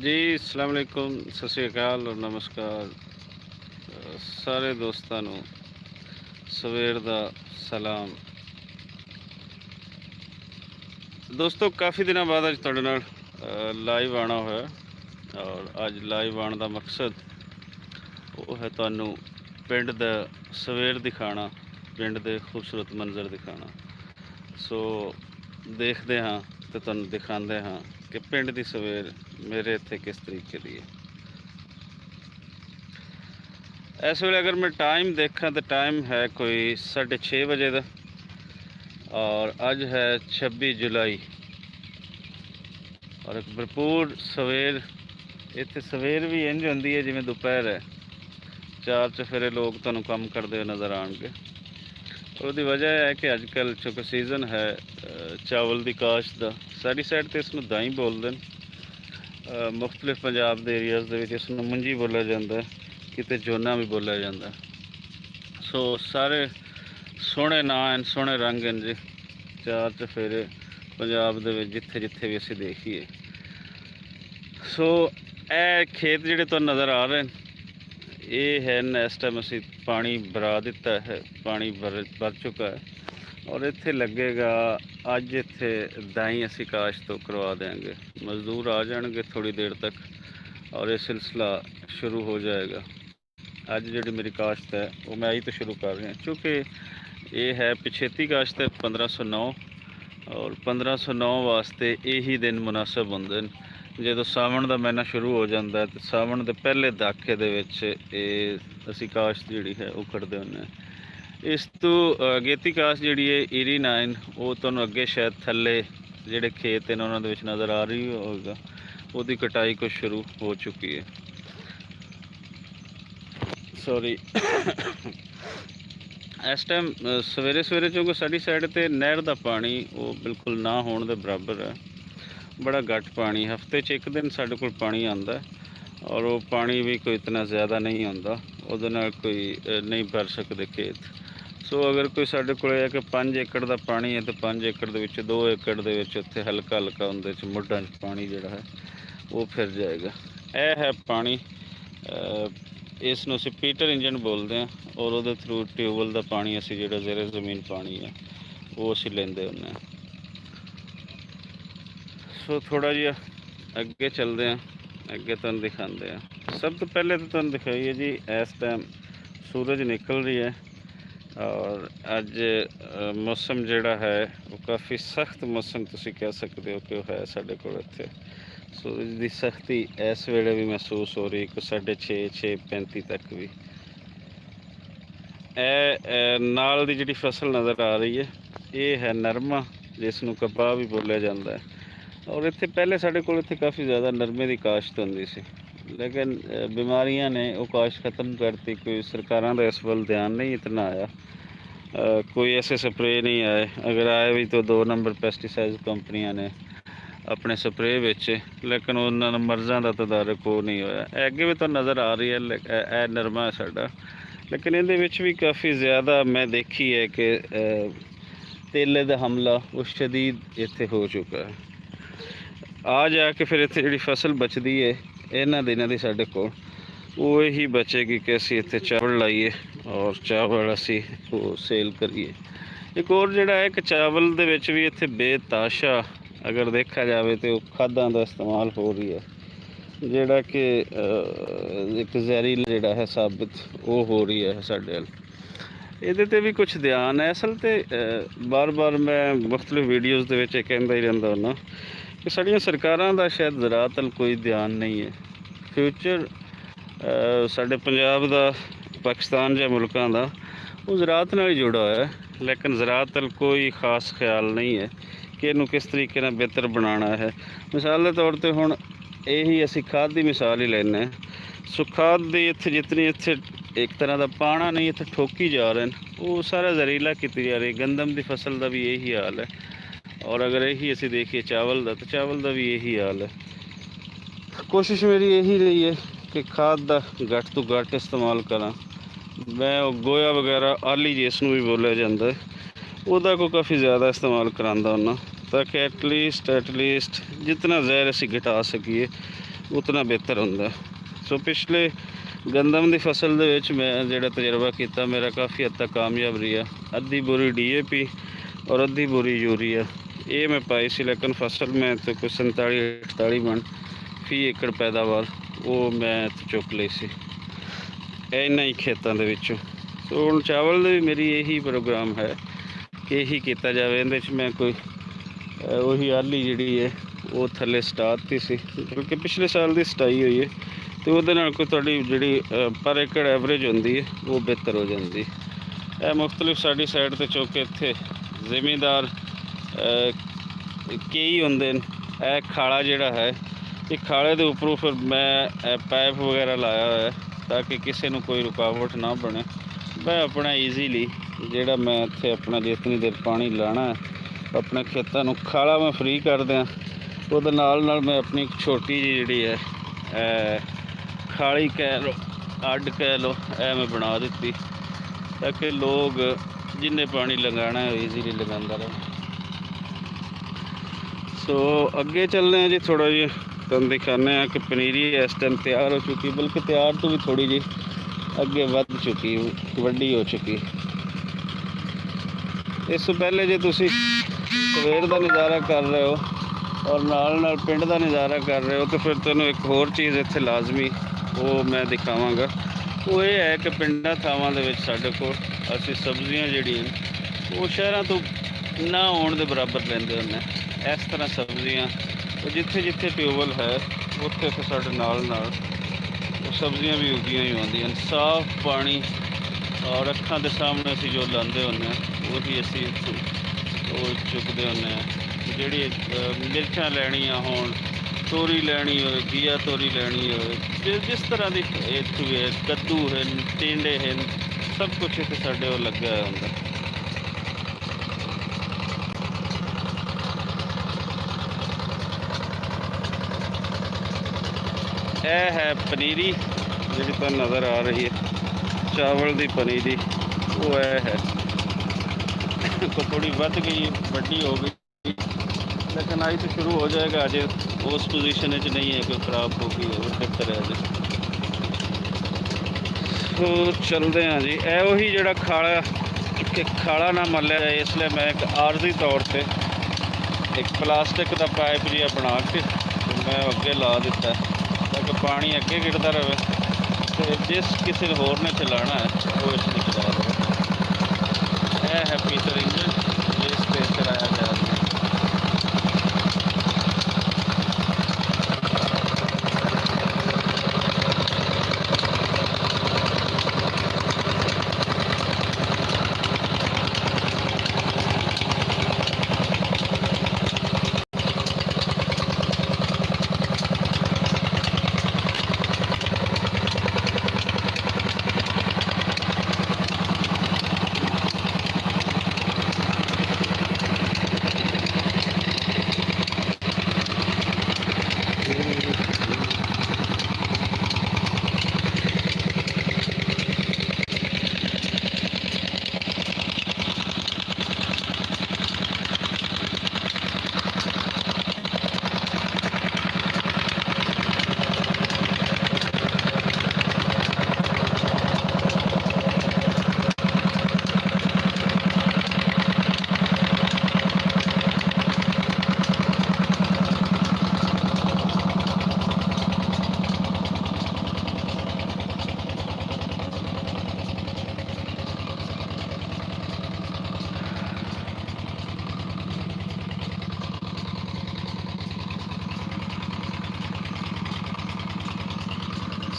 जी अस्सलाम वालेकुम, सत श्री अकाल और नमस्कार। सारे दोस्तों ਨੂੰ सवेर ਦਾ सलाम। दोस्तों काफ़ी दिनों बाद अज तुहाडे नाल लाइव आना होया और अज लाइव आने का मकसद वो है तुहानू पिंड दा सवेर दिखाना, पिंड दे खूबसूरत मंजर दिखाना। सो देखते हाँ तो तुहानू दिखाते हाँ कि पिंड दी सवेर मेरे इत्थे किस तरीके दी है। इस वे अगर मैं टाइम देखा तो टाइम है कोई 6:30 बजे का और अज है 26 जुलाई और एक भरपूर सवेर। इत्थे सवेर भी इंज होंदी है जिवें दोपहर है, 4 चफेरे लोग तुहानू काम करते हुए नज़र आएंगे। उसकी वजह है कि अजकल चूँकि सीज़न है चावल की काश्त का, सारी साइड तो इसनूं दाई बोलते हैं, मुख्तलिफ पंजाब के एरियाज़ के इसनूं मुंजी बोलिया जाता है, किते जोना भी बोलिया जाता है। सो सारे सोहने नां हैं, सोहने रंग हैं जी। 4 चफेरे पंजाब दे जिथे जिथे भी असीं देखीए। सो ए खेत जिहड़े तुहानूं नज़र आ रहे हैं ये है इस टाइम असी पानी भरा दिता है, पानी भर चुका है और इत्थे लगेगा अज इत्थे दाई असी काश्त तो करवा देंगे। मजदूर आ जाएंगे थोड़ी देर तक और ये सिलसिला शुरू हो जाएगा। अज जी मेरी काश्त है वो मैं ही तो शुरू कर रहा हूँ, चूँकि ये है पिछेती काश्त है 1509 और 1509 वास्ते यही दिन मुनासिब होंदे ने। जो सावन का महीना शुरू हो जाता है तो सावन के पहले दाखे असी काश्त जी है वो करते होंगे। इस तो अगेती काश्त जी है ईरी 9 वो तुहानूं अगे शायद थले जोड़े खेत हैं उन्होंने नज़र आ रही होगा, वो कटाई कुछ शुरू हो चुकी है। सॉरी इस टाइम सवेरे सवेरे चूँकि साड़ी साइड पर नहर का पानी वो बिल्कुल ना होने के बराबर है, बड़ा घट पानी। हफ्ते च एक दिन साढ़े कोल पानी आता है और वो पानी भी कोई इतना ज़्यादा नहीं आता, उहदे नाल कोई नहीं भर सकते खेत। सो अगर कोई साढ़े कोल है कि 5 एकड़ का पानी है तो 5 एकड़ के 2 एकड़ के उत्थे हल्का हल्का उहदे मुड्ढां च पानी जिहड़ा है वो फिर जाएगा। यह है पानी, इसनूं असीं पीटर इंजन बोलते हैं और वो थ्रू ट्यूबवैल का पानी असीं जिहड़ा ज़ेरे ज़मीन पानी है वो असीं लैंदे हुंदे हां। सो थोड़ा जिहा अगे चलते हैं, अगे तुहानूं दिखाते हैं। सब तो पहले तो तुहानूं दिखाइए जी इस टाइम सूरज निकल रही है और अज मौसम जिहड़ा है वो काफ़ी सख्त मौसम तुसीं कह सकते हो कि है साडे कोल इत्थे। सूरज की सख्ती इस वेले भी महसूस हो रही, कोई 6:30 6:35 तक भी। नाल दी जिहड़ी फसल नज़र आ रही है ये है नरमा, जिसनूं कपाह भी बोलिया जाता है और इत्थे पहले साढ़े कोल इत्थे काफ़ी ज़्यादा नरमे की काश्त होंदी सी, लेकिन बीमारियां ने वो काश्त खत्म करती। कोई सरकारां दा इस वल ध्यान नहीं इतना आया, कोई ऐसे स्प्रे नहीं आए, अगर आए भी तो 2 नंबर पेस्टिसाइड कंपनियां ने अपने स्प्रे बेचे, लेकिन उन्होंने मर्ज़ां का तदारक वो नहीं होया। अगे भी तो नज़र आ रही है ए नरमा है साडा, लेकिन इहदे विच भी काफ़ी ज़्यादा मैं देखी है कि तेले का हमला वो शदीद इत्थे हो चुका है। आ जाके फिर इत्थे जिहड़ी फसल बचती है इन्हां दिनां दी साडे कोल वो यही बचेगी कि असीं इत्थे चावल लाइए और चावल असीं वो सेल करिए। एक और जिहड़ा है कि चावल दे विच भी इत्थे बेताशा अगर देखा जाए तो खादां दा इस्तेमाल हो रही है, जिहड़ा कि एक जहरीला जिहड़ा है साबित वो हो रही है साडे वल। इहदे ते भी कुछ ध्यान है। असल ते बार बार मैं मुख्तलिफ वीडियोज़ दे विच कहंदा ही रहिंदा हुंदा कि साड़ियां सरकारां दा शायद ज़राअत अल कोई ध्यान नहीं है। फ्यूचर साडे पंजाब दा पाकिस्तान या मुल्कां दा वो ज़राअत नाल ही जुड़ा होया है, लेकिन ज़राअत अल कोई खास ख्याल नहीं है कि इनू किस तरीके नाल बेहतर बनाना है। मिसाल के तौर पर हुण यही असीं खाद की मिसाल ही लैने। सो खाद दी इत्थे जितनी इत्थे एक तरह का पाना नहीं इत्थे ठोकी जा रहे हैं, वो सारा जहरीला की जा रही है। गंदम की फसल का भी यही हाल है और अगर यही असीं देखिए चावल का तो चावल का भी यही हाल है। कोशिश मेरी यही रही है कि खाद का घट तो घट इस्तेमाल करा। मैं गोया वगैरह आली जिसनूं भी बोलिया जाता है वह को काफ़ी ज़्यादा इस्तेमाल करांदा हुन्ना, ताकि एटलीस्ट जितना जहर असीं घटा सकीए ਉਤਨਾ ਬਿਹਤਰ ਹੁੰਦਾ। ਸੋ ਪਿਛਲੇ ਗੰਦਮ ਦੀ ਫਸਲ ਦੇ ਵਿੱਚ ਮੈਂ ਜਿਹੜਾ ਤਜਰਬਾ ਕੀਤਾ ਮੇਰਾ ਕਾਫੀ ਹੱਦ ਤੱਕ ਕਾਮਯਾਬ ਰਿਹਾ। ਅੱਧੀ ਬੋਰੀ DAP ਔਰ ਅੱਧੀ ਬੋਰੀ ਯੂਰੀਆ ਇਹ ਮੈਂ ਪਾਈ ਸੀ, ਲੇਕਿਨ ਫਸਲ ਮੈਂ ਤੇ ਕੋਈ 47-48 ਮਣ ਫੀ ਏਕੜ ਪੈਦਾਵਾਰ ਉਹ ਮੈਂ ਚੁੱਕ ਲਈ ਸੀ ਇਹਨਾਂ ਹੀ ਖੇਤਾਂ ਦੇ ਵਿੱਚੋਂ। ਸੋ ਹੁਣ ਚਾਵਲ ਦੇ ਵੀ ਮੇਰੀ ਇਹੀ ਪ੍ਰੋਗਰਾਮ ਹੈ ਕਿ ਇਹੀ ਕੀਤਾ ਜਾਵੇ। ਇਹਦੇ 'ਚ ਮੈਂ ਕੋਈ ਉਹੀ ਆਲੀ ਜਿਹੜੀ ਹੈ ਉਹ ਥੱਲੇ ਸਟਾਤੀ ਸੀ, ਕਿਉਂਕਿ ਪਿਛਲੇ ਸਾਲ ਦੀ ਸਟਾਈ ਹੋਈ ਹੈ ਅਤੇ ਉਹਦੇ ਨਾਲ ਕੋਈ ਤੁਹਾਡੀ ਜਿਹੜੀ ਪਰ ਏਕੜ ਐਵਰੇਜ ਹੁੰਦੀ ਹੈ ਉਹ ਬਿਹਤਰ ਹੋ ਜਾਂਦੀ। ਇਹ ਮੁਖਤਲਿਫ ਸਾਡੀ ਸਾਈਡ 'ਤੇ ਚੌਕੇ ਇੱਥੇ ਜ਼ਿਮੀਂਦਾਰ ਕਈ ਹੁੰਦੇ ਨੇ। ਇਹ ਖਾਲਾ ਜਿਹੜਾ ਹੈ ਇਹ ਖਾਲੇ ਦੇ ਉੱਪਰੋਂ ਫਿਰ ਮੈਂ ਪਾਈਪ ਵਗੈਰਾ ਲਾਇਆ ਹੋਇਆ ਤਾਂ ਕਿ ਕਿਸੇ ਨੂੰ ਕੋਈ ਰੁਕਾਵਟ ਨਾ ਬਣੇ। ਮੈਂ ਆਪਣਾ ਈਜ਼ੀਲੀ ਜਿਹੜਾ ਮੈਂ ਇੱਥੇ ਆਪਣਾ ਜਿਤਨੀ ਦੇਰ ਪਾਣੀ ਲਾਣਾ ਆਪਣੇ ਖੇਤਾਂ ਨੂੰ ਖਾਲਾ ਮੈਂ ਫ੍ਰੀ ਕਰ ਦਿਆਂ, ਉਹਦੇ ਨਾਲ ਮੈਂ ਆਪਣੀ ਇੱਕ ਛੋਟੀ ਜਿਹੀ ਜਿਹੜੀ ਹੈ ਖਾਲੀ ਕਹਿ ਲਓ ਅੱਡ ਕਹਿ ਲਓ ਇਹ ਮੈਂ ਬਣਾ ਦਿੱਤੀ ਤਾਂ ਕਿ ਲੋਕ ਜਿੰਨੇ ਪਾਣੀ ਲਗਾਉਣਾ ਹੈ ਈਜ਼ੀਲੀ ਲਗਾਉਂਦਾ ਰਹੇ। ਸੋ ਅੱਗੇ ਚੱਲਦੇ ਹਾਂ ਜੀ, ਥੋੜ੍ਹਾ ਜਿਹਾ ਤੁਹਾਨੂੰ ਦਿਖਾਉਂਦੇ ਹਾਂ ਕਿ ਪਨੀਰੀ ਇਸ ਟਾਈਮ ਤਿਆਰ ਹੋ ਚੁੱਕੀ, ਬਲਕਿ ਤਿਆਰ ਤੋਂ ਵੀ ਥੋੜ੍ਹੀ ਜਿਹੀ ਅੱਗੇ ਵੱਧ ਚੁੱਕੀ, ਵੱਡੀ ਹੋ ਚੁੱਕੀ। ਇਸ ਤੋਂ ਪਹਿਲੇ ਜੇ ਤੁਸੀਂ ਸਵੇਰ ਦਾ ਨਜ਼ਾਰਾ ਕਰ ਰਹੇ ਹੋ ਔਰ ਨਾਲ ਪਿੰਡ ਦਾ ਨਜ਼ਾਰਾ ਕਰ ਰਹੇ ਹੋ ਤਾਂ ਫਿਰ ਤੁਹਾਨੂੰ ਇੱਕ ਹੋਰ ਚੀਜ਼ ਇੱਥੇ ਲਾਜ਼ਮੀ ਉਹ ਮੈਂ ਦਿਖਾਵਾਂਗਾ। ਉਹ ਇਹ ਹੈ ਕਿ ਪਿੰਡਾਂ ਥਾਵਾਂ ਦੇ ਵਿੱਚ ਸਾਡੇ ਕੋਲ ਅਸੀਂ ਸਬਜ਼ੀਆਂ ਜਿਹੜੀਆਂ ਉਹ ਸ਼ਹਿਰਾਂ ਤੋਂ ਨਾ ਆਉਣ ਦੇ ਬਰਾਬਰ ਲੈਂਦੇ ਹੁੰਦੇ। ਇਸ ਤਰ੍ਹਾਂ ਸਬਜ਼ੀਆਂ ਉਹ ਜਿੱਥੇ ਟਿਊਬਵੈੱਲ ਹੈ ਉੱਥੇ ਸਾਡੇ ਨਾਲ ਉਹ ਸਬਜ਼ੀਆਂ ਵੀ ਉੱਗੀਆਂ ਹੀ ਆਉਂਦੀਆਂ ਹਨ। ਸਾਫ਼ ਪਾਣੀ ਔਰ ਅੱਖਾਂ ਦੇ ਸਾਹਮਣੇ ਅਸੀਂ ਜੋ ਲਾਉਂਦੇ ਹੁੰਦੇ ਹਾਂ ਉਹੀ ਅਸੀਂ ਉਹ ਚੁੱਕਦੇ ਹੁੰਦੇ ਹਾਂ। ਜਿਹੜੀ ਮਿਰਚਾਂ ਲੈਣੀਆਂ ਹੋਣ, ਤੋਰੀ ਲੈਣੀ ਹੋਵੇ, ਘੀਆ ਤੋਰੀ ਲੈਣੀ ਹੋਵੇ, ਜਿਸ ਤਰ੍ਹਾਂ ਦੀ ਇੱਥੇ ਹੈ, ਕੱਦੂ ਹਨ, ਟਿੰਡੇ ਹਨ, ਸਭ ਕੁਛ ਇੱਥੇ ਸਾਡੇ ਉਹ ਲੱਗਿਆ ਹੋਇਆ ਹੁੰਦਾ। ਇਹ ਹੈ ਪਨੀਰੀ ਜਿਹੜੀ ਤੁਹਾਨੂੰ ਨਜ਼ਰ ਆ ਰਹੀ ਹੈ ਚਾਵਲ ਦੀ ਪਨੀਰੀ, ਉਹ ਇਹ ਹੈ ਕੋਈ ਥੋੜੀ ਵੱਧ ਗਈ ਵੱਡੀ ਹੋ ਗਈ, ਲੇਕਿਨ ਅੱਜ ਤੋਂ ਸ਼ੁਰੂ ਹੋ ਜਾਏਗਾ। ਅਜੇ ਉਸ ਪੋਜੀਸ਼ਨ 'ਚ ਨਹੀਂ ਹੈ ਕਿ ਖਰਾਬ ਹੋ ਗਈ ਉਹ ਬਿਹਤਰ ਹੈ ਅਜੇ। ਸੋ ਚੱਲਦੇ ਹਾਂ ਜੀ। ਇਹ ਉਹੀ ਜਿਹੜਾ ਖਾਲਾ ਨਾ ਮੱਲਿਆ ਜਾਏ ਇਸ ਲਈ ਮੈਂ ਇੱਕ ਆਰਜ਼ੀ ਤੌਰ 'ਤੇ ਇੱਕ ਪਲਾਸਟਿਕ ਦਾ ਪਾਈਪ ਜਿਹਾ ਬਣਾ ਕੇ ਮੈਂ ਅੱਗੇ ਲਾ ਦਿੱਤਾ ਤਾਂ ਕਿ ਪਾਣੀ ਅੱਗੇ ਗਿਰਦਾ ਰਹੇ ਅਤੇ ਜਿਸ ਕਿਸੇ ਹੋਰ ਨੇ ਚਲਾਉਣਾ ਹੈ ਉਹ ਇਸ ਨੂੰ ਚਲਾ ਲਵੇ। ਇਹ ਹੈ ਪੀਟਰ ਇੰਜਨ ਜਿਸ 'ਤੇ ਚਲਾਇਆ ਜਾ ਰਿਹਾ।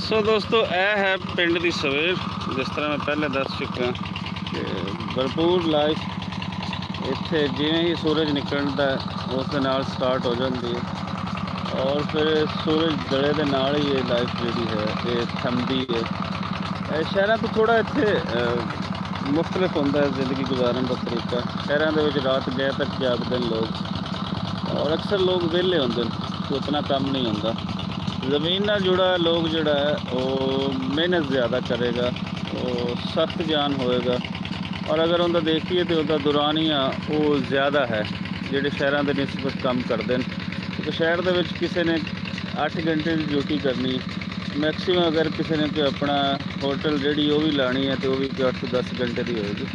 ਸੋ ਦੋਸਤੋ ਇਹ ਹੈ ਪਿੰਡ ਦੀ ਸਵੇਰ। ਜਿਸ ਤਰ੍ਹਾਂ ਮੈਂ ਪਹਿਲੇ ਦੱਸ ਚੁੱਕਾ ਕਿ ਭਰਪੂਰ ਲਾਈਫ ਇੱਥੇ ਜਿਵੇਂ ਹੀ ਸੂਰਜ ਨਿਕਲਦਾ ਉਸ ਦੇ ਨਾਲ ਸਟਾਰਟ ਹੋ ਜਾਂਦੀ ਹੈ ਔਰ ਫਿਰ ਸੂਰਜ ਦੜੇ ਦੇ ਨਾਲ ਹੀ ਇਹ ਲਾਈਫ ਜਿਹੜੀ ਹੈ ਇਹ ਥੰਮਦੀ ਹੈ। ਇਹ ਸ਼ਹਿਰਾਂ ਤੋਂ ਥੋੜ੍ਹਾ ਇੱਥੇ ਮੁਖਤਲਿਫ ਹੁੰਦਾ ਹੈ ਜ਼ਿੰਦਗੀ ਗੁਜ਼ਾਰਨ ਦਾ ਤਰੀਕਾ। ਸ਼ਹਿਰਾਂ ਦੇ ਵਿੱਚ ਰਾਤ ਗਏ ਤੱਕ ਜਾਗਦੇ ਨੇ ਲੋਕ ਔਰ ਅਕਸਰ ਲੋਕ ਵਿਹਲੇ ਹੁੰਦੇ ਨੇ, ਉਤਨਾ ਕੰਮ ਨਹੀਂ ਹੁੰਦਾ। ਜ਼ਮੀਨ ਨਾਲ ਜੁੜਾ ਲੋਕ ਜਿਹੜਾ ਹੈ ਉਹ ਮਿਹਨਤ ਜ਼ਿਆਦਾ ਕਰੇਗਾ, ਉਹ ਸਖਤ ਜਾਨ ਹੋਏਗਾ ਔਰ ਅਗਰ ਉਹਦਾ ਦੇਖੀਏ ਤਾਂ ਉਹਦਾ ਦੁਰਾਨੀਆ ਉਹ ਜ਼ਿਆਦਾ ਹੈ ਜਿਹੜੇ ਸ਼ਹਿਰਾਂ ਦੇ ਨਿਸਬਤ ਕੰਮ ਕਰਦੇ ਨੇ। ਕਿਉਂਕਿ ਸ਼ਹਿਰ ਦੇ ਵਿੱਚ ਕਿਸੇ ਨੇ 8 घंटे की ड्यूटी करनी मैक्सीमम। अगर किसी ने कोई अपना होटल रेहड़ी वो भी लानी है तो वो भी 8 ਤੋਂ 10 घंटे की होएगी।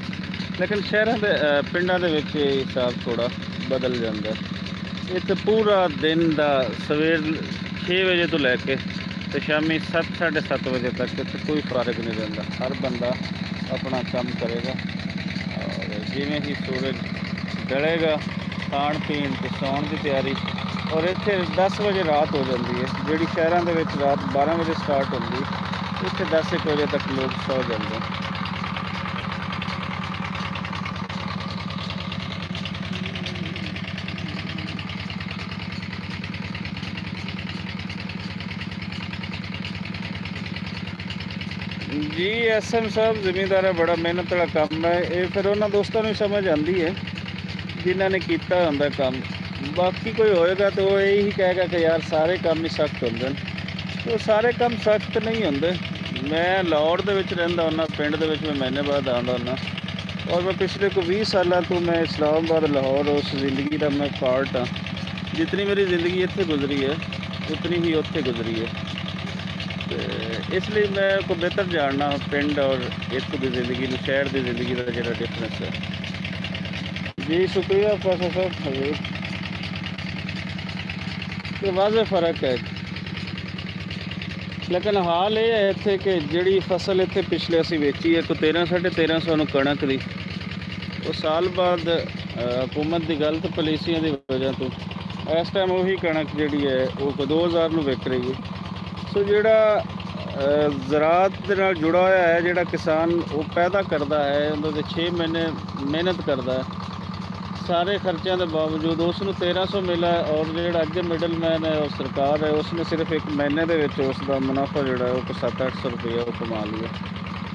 लेकिन शहरों के पिंडों के हिसाब थोड़ा बदल जाता है। इत्थे पूरा दिन का सवेर 6 बजे तो लैके तो शामी 7 साढ़े 7 बजे तक इत्थे कोई फर्क नहीं रहता। हर बंदा अपना काम करेगा और जिमें ही सूरज ढलेगा खाण पीण ते सौण की तैयारी। और इत्थे 10 बजे रात हो जाती है, जिहड़ी शहरों के विच रात 12 बजे स्टार्ट होंदी, इत्थे 10-1 बजे तक लोग सौ जाते हैं। जी SM साहब जिमीदार बड़ा मेहनत वाला काम है। ये फिर उन्होंने दोस्तों को समझ आती है जिन्होंने किया होंदा काम। बाकी कोई होएगा तो वो यही कहेगा कि यार सारे काम ही सख्त होंदे ने, तो सारे काम सख्त नहीं होंदे। मैं लाहौर दे विच रहिंदा हुन्ना, पिंड दे विच मैं महीने बाद आंदा हुन्ना और मैं पिछले को 20 सालों तो मैं इस्लामाबाद लाहौर उस जिंदगी का मैं पार्ट हाँ। जितनी मेरी ज़िंदगी इत्थे गुजरी है उतनी ही उत्थे गुजरी है, तो इसलिए मैं को बेहतर जानना पिंड और इत्थों की ज़िंदगी शहर की ज़िंदगी का जो डिफरेंस है। जी शुक्रिया प्रोफेसर साहब हजूर। तो वाज़े फ़र्क है, लेकिन हाल ये है इत्थे कि जिहड़ी फसल इत्थे पिछले असीं वेची है कोई 1300-1350 नूं कणक दी, वो साल बाद हुकूमत की गलत पॉलिसियां की वजह तो इस टाइम वही कणक जिहड़ी है वो 2000 नूं विक रही है। सो जिहड़ा ज़राअत दे नाल जुड़ा होया है, जिहड़ा किसान वो पैदा करता है उन्होंने 6 महीने मेहनत करता है, सारे खर्चों के बावजूद उसनूं 1300 मिला है। और जो अगे मिडल मैन है और सरकार है उसने सिर्फ 1 महीने के विच उसका मुनाफा जोड़ा है वो 700-800 रुपया वो कमा लिया।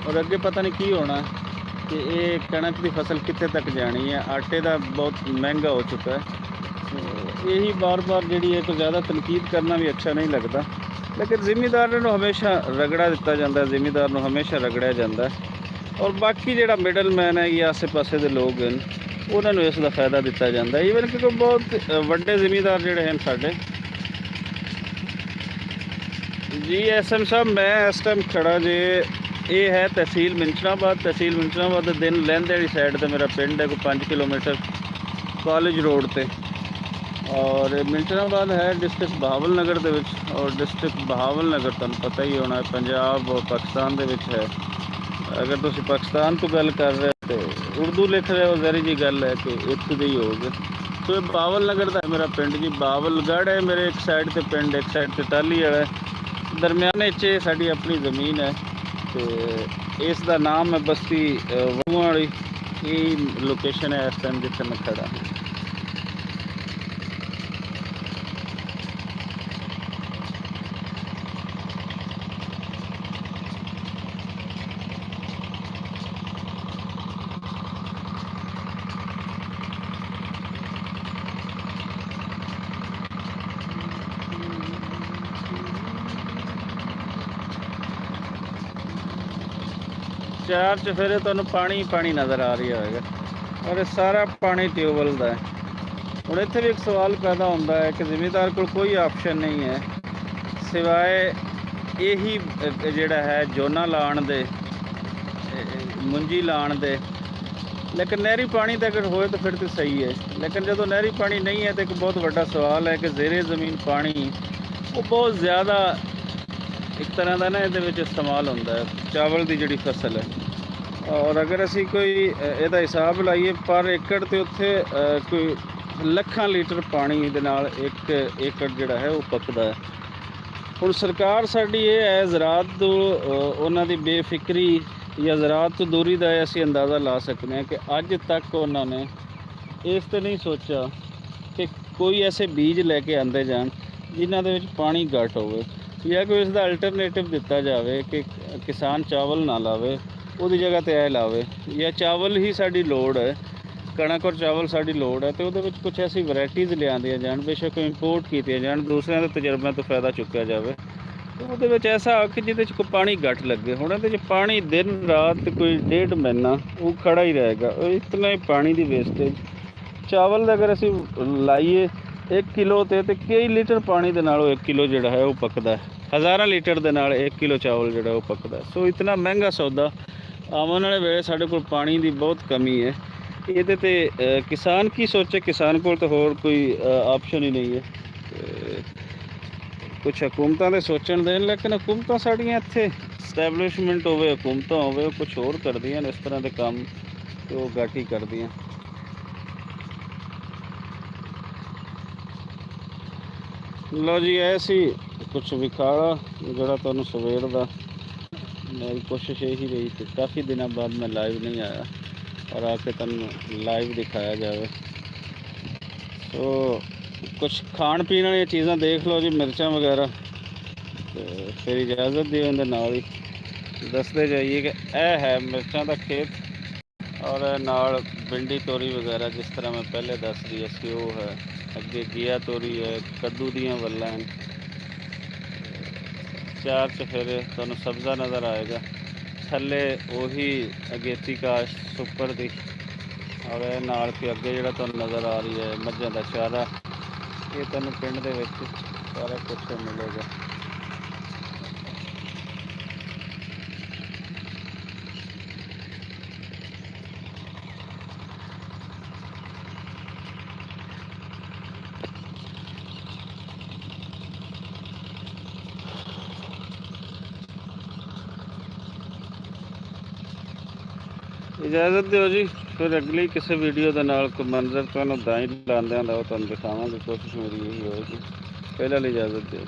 और अगे पता नहीं की होना कि ये कणक की फसल कितने तक जानी है। आटे का बहुत महंगा हो चुका है। तो यही बार बार जी है तो ज़्यादा तनकीद करना भी अच्छा नहीं लगता, लेकिन जिमीदार को हमेशा रगड़ा दिता जाता है, जिमीदार को हमेशा रगड़िया जाता है। और बाकी जो मिडल मैन है या आसे पासे के लोग हैं उन्होंने इसका फायदा दिता जाता है। ईवन क्योंकि बहुत वड्डे जिमीदार जोड़े हैं साढ़े। जी SM साहब मैं इस टाइम खड़ा जे ये है तहसील मिंचनाबाद। तहसील मिंचनाबाद दिन लहंदे वाली साइड तो मेरा पिंड है कोई 5 किलोमीटर कॉलेज रोड पे। और मिंचनाबाद है डिस्ट्रिक्ट बहावल नगर दे विच, और डिस्ट्रिक्ट बहावल नगर तुहानूं पता ही होना है पंजाब और पाकिस्तान दे विच है। अगर तुसीं पाकिस्तान तो गल कर रहे तो उर्दू लिख रहे हो जहरी जी गल है कि इत्थों दे ही होगे। तो ये बहावल नगर का मेरा पिंड जी। बहावलगढ़ है मेरे एक साइड ते पिंड, एक साइड ते टाली वाला है, दरम्याने च साड़ी अपनी ज़मीन है। तो इसका नाम है बस्ती वड़ूआं वाली। ये लोकेशन है इस टाइम जिथे मैं खड़ा हूँ। 4 चफेरे तुहानूं पानी पानी नज़र आ रही होगा, और ये सारा पानी ट्यूबवैल का है। हुण इत्थे भी एक सवाल पैदा होता है कि जिमीदार को कोई ऑप्शन नहीं है सिवाय यही जिहड़ा है जोना लाण दे, मुंजी लाण दे। लेकिन नहरी पानी तो अगर होए तो फिर तो सही है, लेकिन जो नहरी पानी नहीं है तो एक बहुत बड़ा सवाल है कि ज़ेरे ज़मीन पानी वो बहुत ज़्यादा एक तरह का ना ये इस्तेमाल होता है चावल की जिहड़ी फसल है। और अगर असी कोई इहदा हिसाब लाइए पर एकड़ तो उत्थे कोई ਲੱਖਾਂ लीटर पानी दे नाल एक एकड़ जिहड़ा है वो पकदा है। हुण सरकार साडी ये है ज़राअत तो उन्हां दी बेफिक्री या ज़राअत तो दूरी का असीं अंदाज़ा ला सकते हैं कि अज तक उन्होंने इस ते नहीं सोचा कि कोई ऐसे बीज लैके आंदे जान जिन्हां दे विच पानी घट होवे, या कोई इसका अल्टरनेटिव दिता जाए कि किसान चावल ना लावे उसकी जगह तो यह लावे, या चावल ही साड़ी लोड़ है, कणक और चावल साड़ी लोड़ है, तो वो कुछ ऐसी वैराइटीज़ लिया जान, बेशक इंपोर्ट की जान, दूसरों के तजर्बे तो फायदा चुकया जाए। तो वो ऐसा आ कि जिहदे कोई पानी घट लगे। हुण इहदे पानी दिन रात कोई 1.5 महीना वो खड़ा ही रहेगा, इतना ही पानी की वेस्टेज। चावल अगर असी लाइए 1 ਕਿਲੋ ਤੇ ਕਈ ਲੀਟਰ ਪਾਣੀ ਦੇ ਨਾਲ ਉਹ 1 ਕਿਲੋ ਜਿਹੜਾ ਹੈ ਉਹ ਪੱਕਦਾ ਹੈ। ਹਜ਼ਾਰਾਂ ਲੀਟਰ ਦੇ ਨਾਲ 1 ਕਿਲੋ ਚਾਵਲ ਜਿਹੜਾ ਉਹ ਪੱਕਦਾ। ਸੋ ਇਤਨਾ ਮਹਿੰਗਾ ਸੌਦਾ। ਆਉਣ ਵਾਲੇ ਵੇਲੇ ਸਾਡੇ ਕੋਲ ਪਾਣੀ ਦੀ ਬਹੁਤ ਕਮੀ ਹੈ। ਇਹਦੇ ਤੇ ਕਿਸਾਨ ਕੀ ਸੋਚੇ, ਕਿਸਾਨ ਕੋਲ ਤਾਂ ਹੋਰ ਕੋਈ ਆਪਸ਼ਨ ਹੀ ਨਹੀਂ ਹੈ। ਕੁਛ ਹਕੂਮਤਾਂ ਦੇ ਸੋਚਣ ਦੇਣ, ਲੇਕਿਨ ਹਕੂਮਤਾਂ ਸਾਡੀਆਂ ਇੱਥੇ ਸਟੈਬਲਿਸ਼ਮੈਂਟ ਹੋਵੇ, ਹਕੂਮਤਾਂ ਹੋਵੇ, ਉਹ ਕੁਛ ਹੋਰ ਕਰਦੀਆਂ ਨੇ ਇਸ ਤਰ੍ਹਾਂ ਦੇ ਕੰਮ ਤੇ ਉਹ ਘੱਟ ਹੀ ਕਰਦੀਆਂ। ਲਓ ਜੀ, ਇਹ ਸੀ ਕੁਛ ਵਿਖਾੜਾ ਜਿਹੜਾ ਤੁਹਾਨੂੰ ਸਵੇਰ ਦਾ। ਮੇਰੀ ਕੋਸ਼ਿਸ਼ ਇਹੀ ਰਹੀ ਕਿ ਕਾफ़ी ਦਿਨਾਂ ਬਾਅਦ ਮੈਂ ਲਾਈਵ ਨਹੀਂ ਆਇਆ और आके ਤੁਹਾਨੂੰ ਲਾਈਵ ਦਿਖਾਇਆ ਜਾਵੇ। ਸੋ ਕੁਛ ਖਾਣ ਪੀਣ ਵਾਲੀਆਂ ਚੀਜ਼ਾਂ ਦੇਖ ਲਓ ਜੀ, ਮਿਰਚਾਂ ਵਗੈਰਾ, ਤੇ ਫਿਰ ਇਜਾਜ਼ਤ ਦਿਓ। ਉਹਦੇ ਨਾਲ ਹੀ ਦੱਸਦੇ ਜਾਈਏ ਕਿ ਇਹ ਹੈ ਮਿਰਚਾਂ ਦਾ ਖੇਤ ਔਰ ਨਾਲ ਭਿੰਡੀ ਤੋਰੀ ਵਗੈਰਾ, ਜਿਸ ਤਰ੍ਹਾਂ ਮੈਂ ਪਹਿਲੇ ਦੱਸ ਰਹੀ ਸੀ ਉਹ ਹੈ। ਅੱਗੇ ਘੀਆ ਤੋਰੀ ਹੈ, ਕੱਦੂ ਦੀਆਂ ਵੱਲਾਂ ਹਨ। ਚਾਰ ਚਫੇਰੇ ਤੁਹਾਨੂੰ ਸਬਜ਼ਾ ਨਜ਼ਰ ਆਏਗਾ। ਥੱਲੇ ਉਹੀ ਅਗੇਤੀ ਕਾਸ਼ ਸੁੱਪਰ ਦੀ, ਔਰ ਇਹ ਨਾਲ ਕਿ ਅੱਗੇ ਜਿਹੜਾ ਤੁਹਾਨੂੰ ਨਜ਼ਰ ਆ ਰਹੀ ਹੈ ਮੱਝਾਂ ਦਾ ਚਾਰਾ। ਇਹ ਤੁਹਾਨੂੰ ਪਿੰਡ ਦੇ ਵਿੱਚ ਸਾਰਾ ਕੁਛ ਮਿਲੇਗਾ। इजाज़त दो जी, फिर अगली किसी वीडियो के नाल कोई मंजर तुहानूं दाई लांदिआं दा ओह तुहानूं दिखावांगे। कोशिश मेरी यही होएगी। पहले इजाज़त दो।